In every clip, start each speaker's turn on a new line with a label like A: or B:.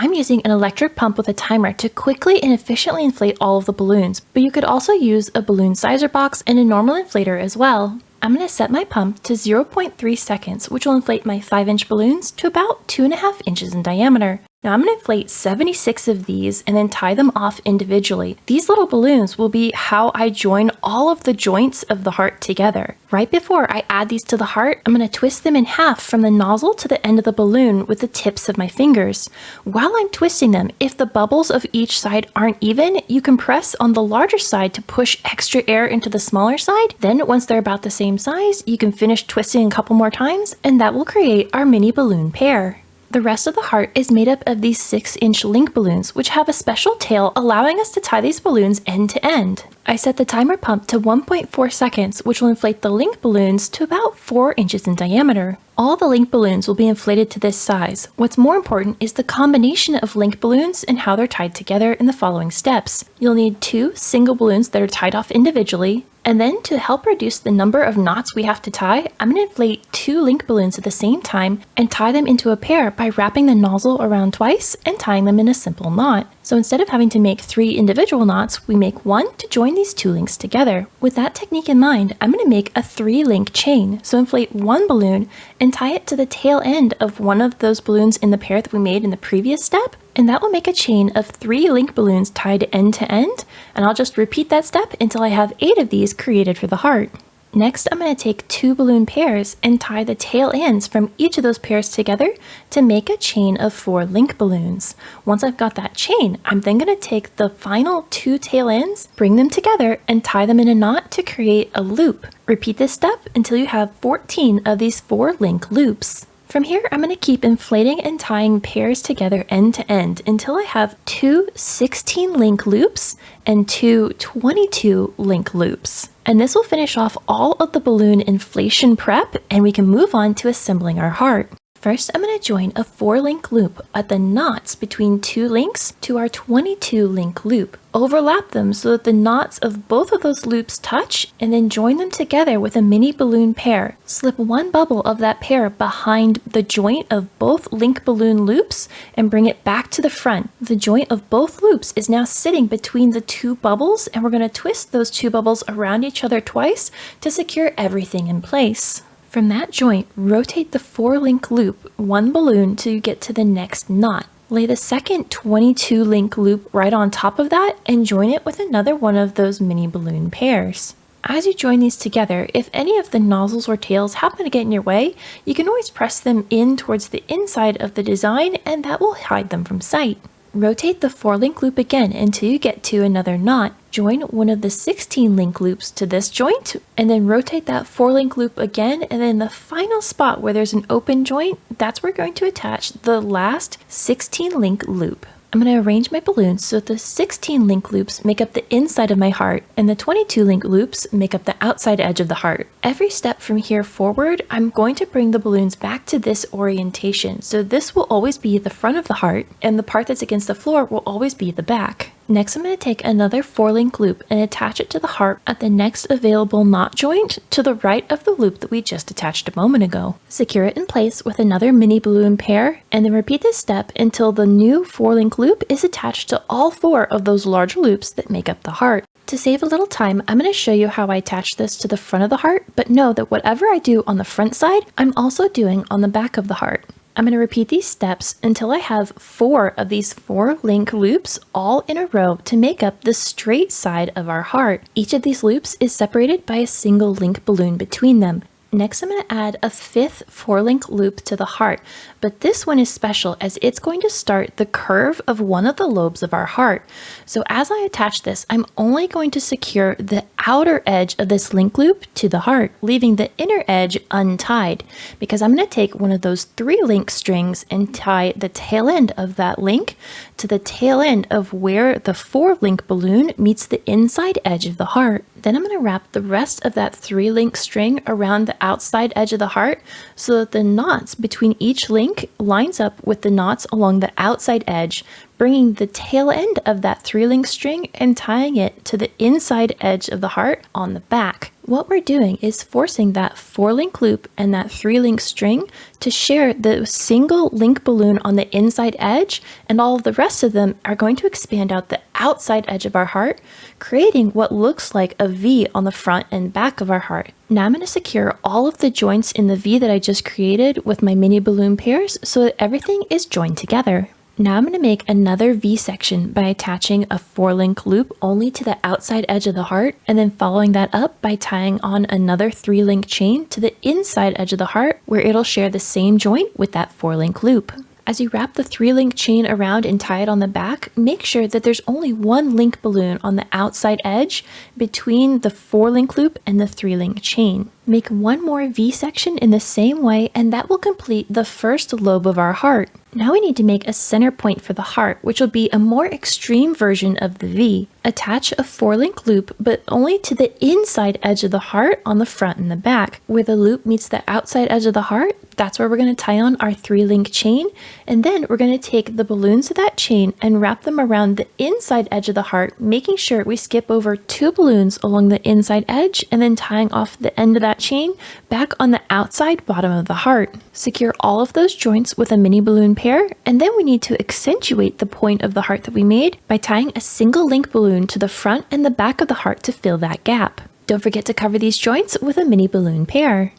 A: I'm using an electric pump with a timer to quickly and efficiently inflate all of the balloons, but you could also use a balloon sizer box and a normal inflator as well. I'm going to set my pump to 0.3 seconds, which will inflate my 5-inch balloons to about 2.5 inches in diameter. Now I'm going to inflate 76 of these and then tie them off individually. These little balloons will be how I join all of the joints of the heart together. Right before I add these to the heart, I'm going to twist them in half from the nozzle to the end of the balloon with the tips of my fingers. While I'm twisting them, if the bubbles of each side aren't even, you can press on the larger side to push extra air into the smaller side. Then once they're about the same size, you can finish twisting a couple more times and that will create our mini balloon pair. The rest of the heart is made up of these 6-inch link balloons, which have a special tail allowing us to tie these balloons end to end. I set the timer pump to 1.4 seconds, which will inflate the link balloons to about 4 inches in diameter. All the link balloons will be inflated to this size. What's more important is the combination of link balloons and how they're tied together in the following steps. You'll need 2 single balloons that are tied off individually, and then to help reduce the number of knots we have to tie, I'm going to inflate 2 link balloons at the same time and tie them into a pair by wrapping the nozzle around twice and tying them in a simple knot. So instead of having to make 3 individual knots, we make 1 to join these 2 links together. With that technique in mind, I'm going to make a 3-link chain. So inflate 1 balloon and tie it to the tail end of one of those balloons in the pair that we made in the previous step. And that will make a chain of 3 link balloons tied end to end. And I'll just repeat that step until I have 8 of these created for the heart. Next, I'm going to take 2 balloon pairs and tie the tail ends from each of those pairs together to make a chain of 4 link balloons. Once I've got that chain, I'm then going to take the final 2 tail ends, bring them together, and tie them in a knot to create a loop. Repeat this step until you have 14 of these 4 link loops. From here, I'm going to keep inflating and tying pairs together end to end until I have 2 16-link loops and 2 22-link loops. And this will finish off all of the balloon inflation prep, and we can move on to assembling our heart. First, I'm going to join a 4-link loop at the knots between 2 links to our 22-link loop. Overlap them so that the knots of both of those loops touch, and then join them together with a mini balloon pair. Slip 1 bubble of that pair behind the joint of both link balloon loops and bring it back to the front. The joint of both loops is now sitting between the 2 bubbles, and we're going to twist those 2 bubbles around each other twice to secure everything in place. From that joint, rotate the 4-link loop 1 balloon till you get to the next knot. Lay the second 22-link loop right on top of that and join it with another one of those mini balloon pairs. As you join these together, if any of the nozzles or tails happen to get in your way, you can always press them in towards the inside of the design and that will hide them from sight. Rotate the 4-link loop again until you get to another knot. Join one of the 16-link loops to this joint, and then rotate that 4-link loop again, and then the final spot where there's an open joint, that's where we're going to attach the last 16-link loop. I'm going to arrange my balloons so that the 16-link loops make up the inside of my heart and the 22-link loops make up the outside edge of the heart. Every step from here forward, I'm going to bring the balloons back to this orientation. So this will always be the front of the heart and the part that's against the floor will always be the back. Next, I'm going to take another 4-link loop and attach it to the heart at the next available knot joint to the right of the loop that we just attached a moment ago. Secure it in place with another mini balloon pair, and then repeat this step until the new 4-link loop is attached to all 4 of those larger loops that make up the heart. To save a little time, I'm going to show you how I attach this to the front of the heart, but know that whatever I do on the front side, I'm also doing on the back of the heart. I'm going to repeat these steps until I have 4 of these 4-link loops all in a row to make up the straight side of our heart. Each of these loops is separated by a single link balloon between them. Next, I'm going to add a 5th 4-link loop to the heart, but this one is special as it's going to start the curve of one of the lobes of our heart. So as I attach this, I'm only going to secure the outer edge of this link loop to the heart, leaving the inner edge untied, because I'm going to take one of those 3-link strings and tie the tail end of that link to the tail end of where the 4-link balloon meets the inside edge of the heart. Then I'm going to wrap the rest of that 3-link string around the outside edge of the heart so that the knots between each link lines up with the knots along the outside edge, bringing the tail end of that 3-link string and tying it to the inside edge of the heart on the back. What we're doing is forcing that 4-link loop and that 3-link string to share the single link balloon on the inside edge, and all of the rest of them are going to expand out the outside edge of our heart, creating what looks like a V on the front and back of our heart. Now I'm going to secure all of the joints in the V that I just created with my mini balloon pairs so that everything is joined together. Now I'm going to make another V section by attaching a 4-link loop only to the outside edge of the heart, and then following that up by tying on another 3-link chain to the inside edge of the heart where it'll share the same joint with that 4-link loop. As you wrap the 3-link chain around and tie it on the back, make sure that there's only one link balloon on the outside edge between the 4-link loop and the 3-link chain. Make one more V section in the same way, and that will complete the first lobe of our heart. Now we need to make a center point for the heart, which will be a more extreme version of the V. Attach a 4-link loop, but only to the inside edge of the heart on the front and the back. Where the loop meets the outside edge of the heart, that's where we're going to tie on our 3-link chain, and then we're going to take the balloons of that chain and wrap them around the inside edge of the heart, making sure we skip over 2 balloons along the inside edge and then tying off the end of that chain back on the outside bottom of the heart. Secure all of those joints with a mini balloon pair, and then we need to accentuate the point of the heart that we made by tying a single link balloon to the front and the back of the heart to fill that gap. Don't forget to cover these joints with a mini balloon pair.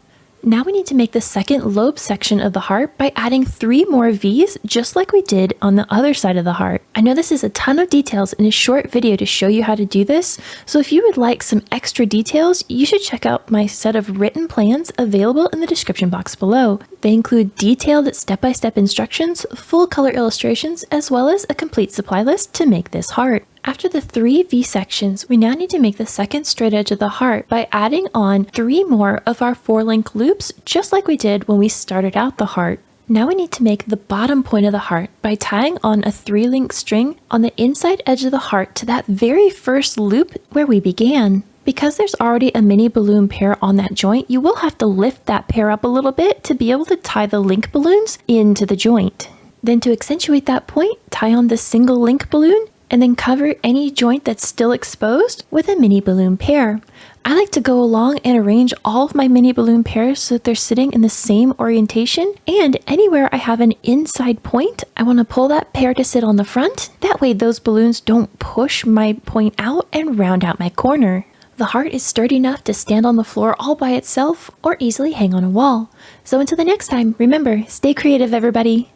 A: Now we need to make the second lobe section of the heart by adding 3 more V's, just like we did on the other side of the heart. I know this is a ton of details in a short video to show you how to do this, so if you would like some extra details, you should check out my set of written plans available in the description box below. They include detailed step-by-step instructions, full color illustrations, as well as a complete supply list to make this heart. After the 3 V sections, we now need to make the second straight edge of the heart by adding on 3 more of our 4-link loops, just like we did when we started out the heart. Now we need to make the bottom point of the heart by tying on a 3-link string on the inside edge of the heart to that very first loop where we began. Because there's already a mini balloon pair on that joint, you will have to lift that pair up a little bit to be able to tie the link balloons into the joint. Then to accentuate that point, tie on the single link balloon, and then cover any joint that's still exposed with a mini balloon pair. I like to go along and arrange all of my mini balloon pairs so that they're sitting in the same orientation, and anywhere I have an inside point, I want to pull that pair to sit on the front. That way those balloons don't push my point out and round out my corner. The heart is sturdy enough to stand on the floor all by itself or easily hang on a wall. So until the next time, remember, stay creative everybody!